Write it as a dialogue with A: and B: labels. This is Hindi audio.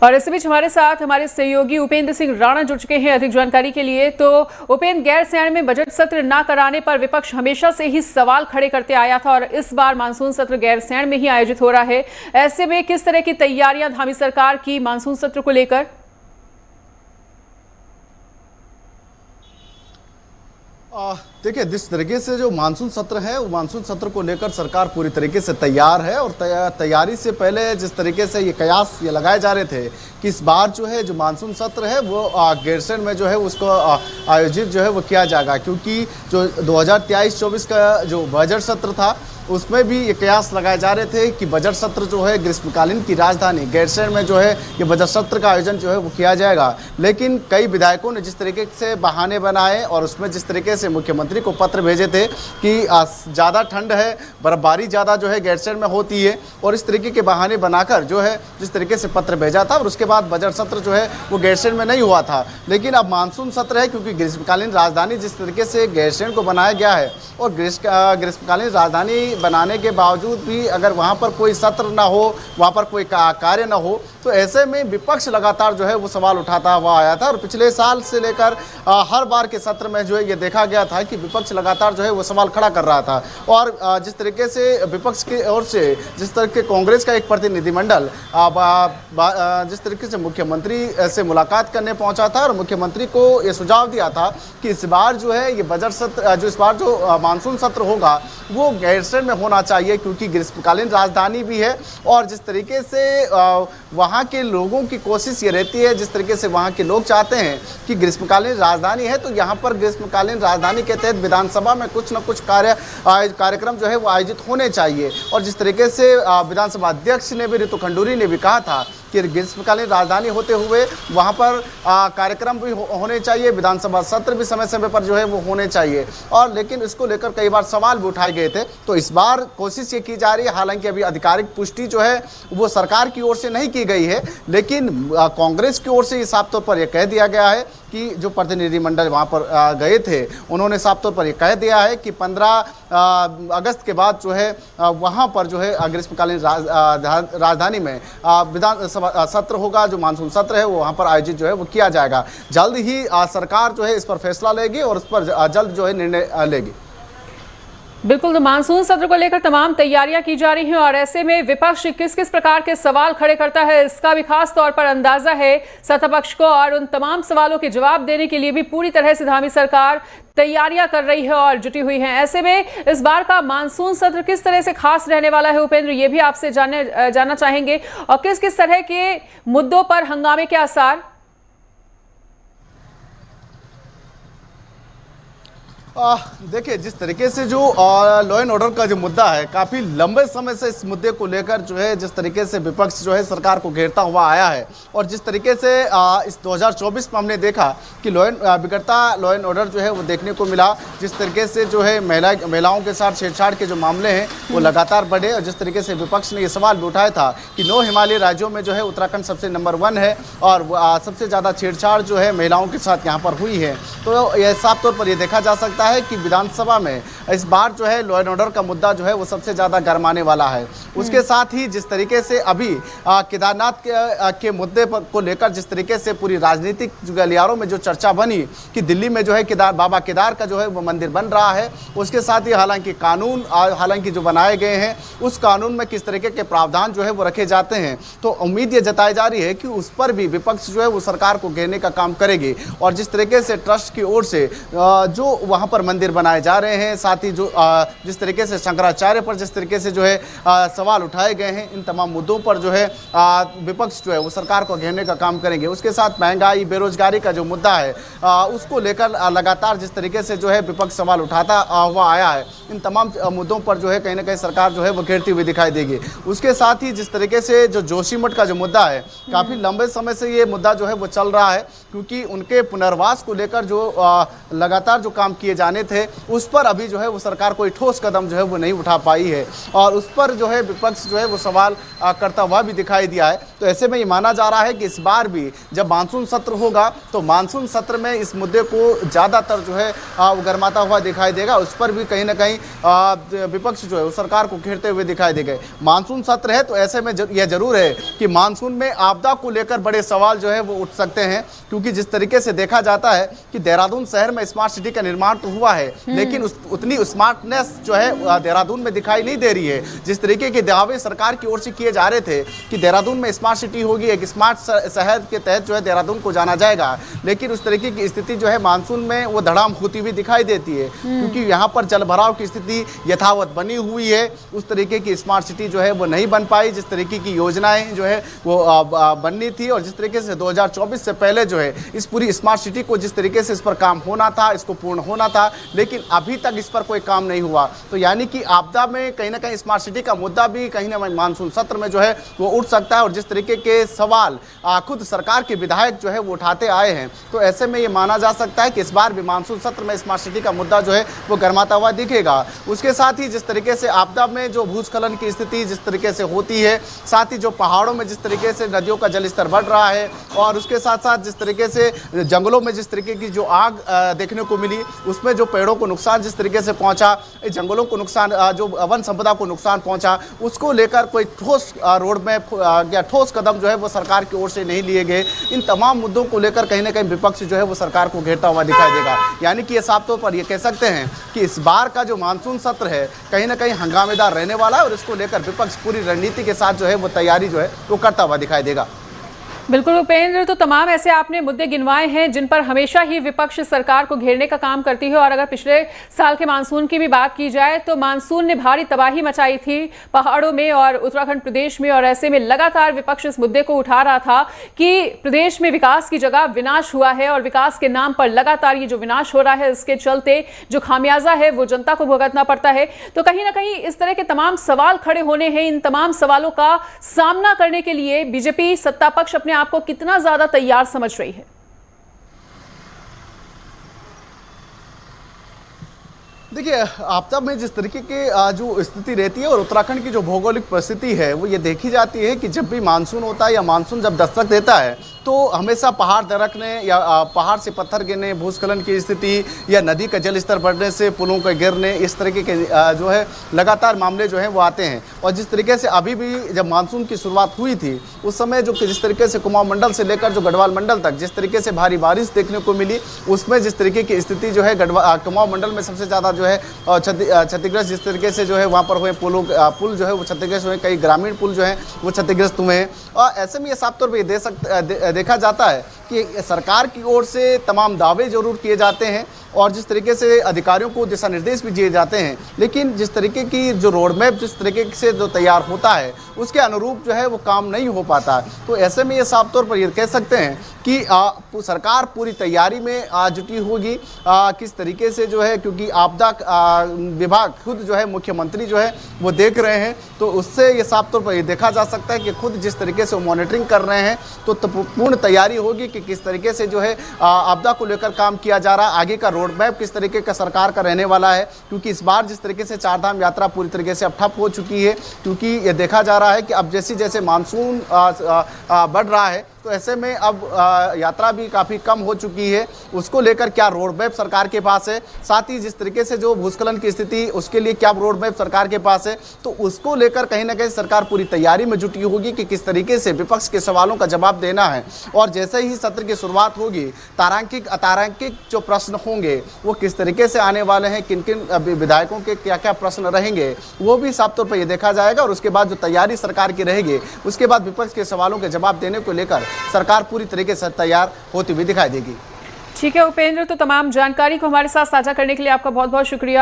A: और इस बीच हमारे साथ हमारे सहयोगी उपेंद्र सिंह राणा जुड़ चुके हैं अधिक जानकारी के लिए। तो उपेंद्र, गैरसैंण में बजट सत्र न कराने पर विपक्ष हमेशा से ही सवाल खड़े करते आया था और इस बार मानसून सत्र गैरसैंण में ही आयोजित हो रहा है। ऐसे में किस तरह की तैयारियां धामी सरकार की मानसून सत्र को लेकर?
B: देखिए, जिस तरीके से जो मानसून सत्र है वो मानसून सत्र को लेकर सरकार पूरी तरीके से तैयार है और तैयारी से पहले जिस तरीके से ये कयास ये लगाए जा रहे थे कि इस बार जो है जो मानसून सत्र है वो गैरसैंण में जो है उसको आयोजित जो है वो किया जाएगा, क्योंकि जो 2023-24 का जो बजट सत्र था उसमें भी ये कयास लगाए जा रहे थे कि बजट सत्र जो है ग्रीष्मकालीन की राजधानी गैरसैंण में जो है ये बजट सत्र का आयोजन जो है वो किया जाएगा। लेकिन कई विधायकों ने जिस तरीके से बहाने बनाए और उसमें जिस तरीके से मुख्यमंत्री को पत्र भेजे थे कि ज़्यादा ठंड है, बर्फबारी ज़्यादा जो है गैरसैंण में होती है, और इस तरीके के बहाने बनाकर जो है जिस तरीके से पत्र भेजा था और उसके बाद बजट सत्र जो है वो गैरसैंण में नहीं हुआ था। लेकिन अब मानसून सत्र है, क्योंकि ग्रीष्मकालीन राजधानी जिस तरीके से गैरसैंण को बनाया गया है और ग्रीष्मकालीन राजधानी बनाने के बावजूद भी अगर वहाँ पर कोई सत्र ना हो, वहाँ पर कोई कार्य ना हो, तो ऐसे में विपक्ष लगातार जो है वो सवाल उठाता हुआ आया था। और पिछले साल से लेकर हर बार के सत्र में जो है ये देखा गया था कि विपक्ष लगातार जो है वो सवाल खड़ा कर रहा था। और जिस तरीके से विपक्ष की ओर से जिस तरह के कांग्रेस का एक प्रतिनिधिमंडल जिस तरीके से मुख्यमंत्री से मुलाकात करने पहुंचा था और मुख्यमंत्री को ये सुझाव दिया था कि इस बार जो है ये बजट सत्र जो इस बार जो मानसून सत्र होगा वो गैरसैंण में होना चाहिए, क्योंकि ग्रीष्मकालीन राजधानी भी है और जिस तरीके से वहाँ के लोगों की कोशिश ये रहती है, जिस तरीके से वहाँ के लोग चाहते हैं कि ग्रीष्मकालीन राजधानी है तो यहाँ पर ग्रीष्मकालीन राजधानी के तहत विधानसभा में कुछ न कुछ कार्यक्रम जो है वो आयोजित होने चाहिए। और जिस तरीके से विधानसभा अध्यक्ष ने भी, ऋतु खंडूरी ने भी कहा था कि ग्रीष्मकालीन राजधानी होते हुए वहाँ पर कार्यक्रम भी होने चाहिए, विधानसभा सत्र भी समय समय पर जो है वो होने चाहिए। और लेकिन इसको लेकर कई बार सवाल भी उठाए गए थे। तो इस बार कोशिश ये की जा रही है, हालांकि अभी आधिकारिक पुष्टि जो है वो सरकार की ओर से नहीं की गई है, लेकिन कांग्रेस की ओर से साफ तौर पर यह कह दिया गया है कि जो प्रतिनिधिमंडल वहाँ पर गए थे उन्होंने साफ तौर पर यह कह दिया है कि 15 अगस्त के बाद जो है वहाँ पर जो है ग्रीष्मकालीन राजधानी में विधानसभा सत्र होगा, जो मानसून सत्र है वो वहाँ पर आयोजित जो है वो किया जाएगा। जल्द ही सरकार जो है इस पर फैसला लेगी और इस पर जल्द जो है निर्णय लेगी।
A: बिल्कुल, तो मानसून सत्र को लेकर तमाम तैयारियां की जा रही हैं और ऐसे में विपक्ष किस किस प्रकार के सवाल खड़े करता है इसका भी खास तौर पर अंदाजा है सत्तापक्ष को, और उन तमाम सवालों के जवाब देने के लिए भी पूरी तरह से धामी सरकार तैयारियां कर रही है और जुटी हुई है। ऐसे में इस बार का मानसून सत्र किस तरह से खास रहने वाला है उपेंद्र, ये भी आपसे जानना चाहेंगे, और किस किस तरह के मुद्दों पर हंगामे के आसार?
B: देखिए, जिस तरीके से जो लॉ एंड ऑर्डर का जो मुद्दा है, काफ़ी लंबे समय से इस मुद्दे को लेकर जो है जिस तरीके से विपक्ष जो है सरकार को घेरता हुआ आया है, और जिस तरीके से इस 2024 में हमने देखा कि बिगड़ता लॉ एंड ऑर्डर जो है वो देखने को मिला। जिस तरीके से जो है महिलाओं के साथ छेड़छाड़ के जो मामले हैं वो लगातार बढ़े, और जिस तरीके से विपक्ष ने ये सवाल भी उठाया था कि 9 हिमालयी राज्यों में जो है उत्तराखंड सबसे नंबर 1 है और सबसे ज़्यादा छेड़छाड़ जो है महिलाओं के साथ यहाँ पर हुई है। तो यह साफ तौर पर यह देखा जा सकता है कि विधानसभा में इस बार जो है लॉ एंड ऑर्डर का मुद्दा जो है वो सबसे ज्यादा गरमाने वाला है। उसके साथ ही जिस तरीके से अभी केदारनाथ के मुद्दे पर को लेकर जिस तरीके से पूरी राजनीतिक गलियारों में जो चर्चा बनी कि दिल्ली में जो है बाबा केदार का जो है वो मंदिर बन रहा है, उसके साथ ही हालांकि जो बनाए गए हैं उस कानून में किस तरीके के प्रावधान जो है वो रखे जाते हैं, तो उम्मीद ये जताई जा रही है कि उस पर भी विपक्ष जो है वो सरकार को घेरने का काम करेगी। और जिस तरीके से ट्रस्ट की ओर से जो वहाँ पर मंदिर बनाए जा रहे हैं, साथ ही जो जिस तरीके से शंकराचार्य पर जिस तरीके से जो है सवाल उठाए गए हैं, इन तमाम मुद्दों पर जो है विपक्ष जो है वो सरकार को घेरने का काम करेंगे। उसके साथ महंगाई, बेरोजगारी का जो मुद्दा है उसको लेकर लगातार जिस तरीके से जो है विपक्ष सवाल उठाता हुआ आया है, इन तमाम मुद्दों पर जो है कहीं ना कहीं सरकार जो है वो घेरती हुई दिखाई देगी। उसके साथ ही जिस तरीके से जो जोशीमठ का जो मुद्दा है, काफ़ी लंबे समय से ये मुद्दा जो है वो चल रहा है, क्योंकि उनके पुनर्वास को लेकर जो लगातार जो काम किए जाने थे, उस पर अभी जो है वो सरकार कोई ठोस कदम जो है वो नहीं उठा पाई है और उस पर जो है विपक्ष जो है वो सवाल करता हुआ भी दिखाई दिया है। तो ऐसे में ये माना जा रहा है कि इस बार भी जब मानसून सत्र होगा तो मानसून सत्र में इस मुद्दे को ज़्यादातर जो है वो गर्माता हुआ दिखाई देगा। उस पर भी कहीं ना कहीं विपक्ष जो है वो सरकार को घेरते हुए दिखाई देगा। मानसून सत्र है तो ऐसे में यह जरूर है कि मानसून में आपदा को लेकर बड़े सवाल जो है वो उठ सकते हैं, क्योंकि जिस तरीके से देखा जाता है कि देहरादून शहर में स्मार्ट सिटी का निर्माण तो हुआ है, लेकिन उतनी स्मार्टनेस जो है देहरादून में दिखाई नहीं दे रही है। जिस तरीके के दावे सरकार की ओर से किए जा रहे थे कि देहरादून में स्मार्ट सिटी होगी, एक स्मार्ट शहर के तहत जो है देहरादून को जाना जाएगा, लेकिन उस तरीके की स्थिति जो है मानसून में वो धड़ाम होती हुई दिखाई देती है, क्योंकि यहाँ पर जलभराव की स्थिति यथावत बनी हुई है। उस तरीके की स्मार्ट सिटी जो है वो नहीं बन पाई जिस तरीके की योजनाएं जो है वो बननी थी, और जिस तरीके से 2024 से पहले जो है इस पूरी स्मार्ट सिटी को जिस तरीके से इस पर काम होना था, इसको पूर्ण होना था, लेकिन अभी तक इस पर कोई काम नहीं हुआ। तो यानी कि आपदा में कहीं ना कहीं स्मार्ट सिटी का मुद्दा भी कहीं ना कहीं मानसून सत्र में जो है वो उठ सकता है, और जिस तरीके के सवाल खुद सरकार के विधायक जो है वो उठाते आए हैं, तो ऐसे में ये माना जा सकता है कि इस बार भी मानसून सत्र में स्मार्ट सिटी का मुद्दा जो है वो गर्माता हुआ दिखेगा। उसके साथ ही जिस तरीके से आपदा में जो भूस्खलन की स्थिति जिस तरीके से होती है, साथ ही जो पहाड़ों में जिस तरीके से नदियों का जलस्तर बढ़ रहा है, और उसके साथ साथ जिस तरीके से जंगलों में जिस तरीके की जो आग देखने को मिली, उसमें जो पेड़ों को नुकसान जिस तरीके से पहुंचा, जंगलों को नुकसान, जो वन संपदा को नुकसान पहुंचा, उसको लेकर कोई ठोस रोड मैप या ठोस कदम जो है वो सरकार की ओर से नहीं लिए गए। इन तमाम मुद्दों को लेकर कहीं ना कहीं विपक्ष जो है वो सरकार को घेरता हुआ दिखाई देगा। यानी कि ये साफ तौर पर ये कह सकते हैं कि इस बार का जो मानसून सत्र है कहीं ना कहीं हंगामेदार रहने वाला है, और इसको लेकर विपक्ष पूरी रणनीति के साथ जो है वो तैयारी जो है वो करता हुआ दिखाई देगा।
A: बिल्कुल उपेंद्र, तो तमाम ऐसे आपने मुद्दे गिनवाए हैं जिन पर हमेशा ही विपक्ष सरकार को घेरने का काम करती है। और अगर पिछले साल के मानसून की भी बात की जाए तो मानसून ने भारी तबाही मचाई थी पहाड़ों में और उत्तराखंड प्रदेश में, और ऐसे में लगातार विपक्ष इस मुद्दे को उठा रहा था कि प्रदेश में विकास की जगह विनाश हुआ है, और विकास के नाम पर लगातार ये जो विनाश हो रहा है इसके चलते जो खामियाजा है वो जनता को भुगतना पड़ता है। तो कहीं ना कहीं इस तरह के तमाम सवाल खड़े होने हैं। इन तमाम सवालों का सामना करने के लिए बीजेपी सत्ता पक्ष अपने आपको कितना ज्यादा तैयार समझ रही है?
B: देखिए, आपदा में जिस तरीके के जो स्थिति रहती है और उत्तराखंड की जो भौगोलिक परिस्थिति है वो ये देखी जाती है कि जब भी मानसून होता है या मानसून जब दस्तक देता है तो हमेशा पहाड़ दरकने या पहाड़ से पत्थर गिरने, भूस्खलन की स्थिति या नदी का जल स्तर बढ़ने से पुलों के गिरने, इस तरीके के जो है लगातार मामले जो हैं वो आते हैं। और जिस तरीके से अभी भी जब मानसून की शुरुआत हुई थी उस समय जो जिस तरीके से कुमाऊं मंडल से लेकर जो गढ़वाल मंडल तक जिस तरीके से भारी बारिश देखने को मिली, उसमें जिस तरीके की स्थिति जो है कुमाऊं मंडल में सबसे ज़्यादा जो है क्षतिग्रस्त जिस तरीके से जो है वहाँ पर हुए पुल जो है वो क्षतिग्रस्त हुए, कई ग्रामीण पुल जो है वो क्षतिग्रस्त हुए हैं। और ऐसे में ये साफ तौर पर देखा जाता है कि सरकार की ओर से तमाम दावे जरूर किए जाते हैं और जिस तरीके से अधिकारियों को दिशा निर्देश भी दिए जाते हैं, लेकिन जिस तरीके की जो रोड मैप जिस तरीके से जो तैयार होता है उसके अनुरूप जो है वो काम नहीं हो पाता। तो ऐसे में ये साफ तौर पर ये कह सकते हैं कि सरकार पूरी तैयारी में जुटी होगी। किस तरीके से जो है, क्योंकि आपदा विभाग खुद जो है मुख्यमंत्री जो है वो देख रहे हैं, तो उससे ये साफ तौर पर ये देखा जा सकता है कि खुद जिस तरीके से वो मॉनिटरिंग कर रहे हैं तो पूर्ण तैयारी होगी कि किस तरीके से जो है आपदा को लेकर काम किया जा रहा है। आगे का रोड मैप किस तरीके का सरकार का रहने वाला है, क्योंकि इस बार जिस तरीके से चारधाम यात्रा पूरी तरीके से अब ठप हो चुकी है, क्योंकि ये देखा जा रहा है कि अब जैसे मानसून बढ़ रहा है तो ऐसे में अब यात्रा भी काफ़ी कम हो चुकी है। उसको लेकर क्या रोड मैप सरकार के पास है, साथ ही जिस तरीके से जो भूस्खलन की स्थिति उसके लिए क्या रोड मैप सरकार के पास है, तो उसको लेकर कहीं ना कहीं सरकार पूरी तैयारी में जुटी होगी कि किस तरीके से विपक्ष के सवालों का जवाब देना है। और जैसे ही सत्र की शुरुआत होगी, तारांकिक अतारांकिक जो प्रश्न होंगे वो किस तरीके से आने वाले हैं, किन किन विधायकों के क्या क्या प्रश्न रहेंगे, वो भी साफ तौर पर ये देखा जाएगा। और उसके बाद जो तैयारी सरकार की रहेगी, उसके बाद विपक्ष के सवालों के जवाब देने को लेकर सरकार पूरी तरीके से तैयार होती हुई दिखाई देगी।
A: ठीक है उपेंद्र, तो तमाम जानकारी को हमारे साथ साझा करने के लिए आपका बहुत बहुत शुक्रिया।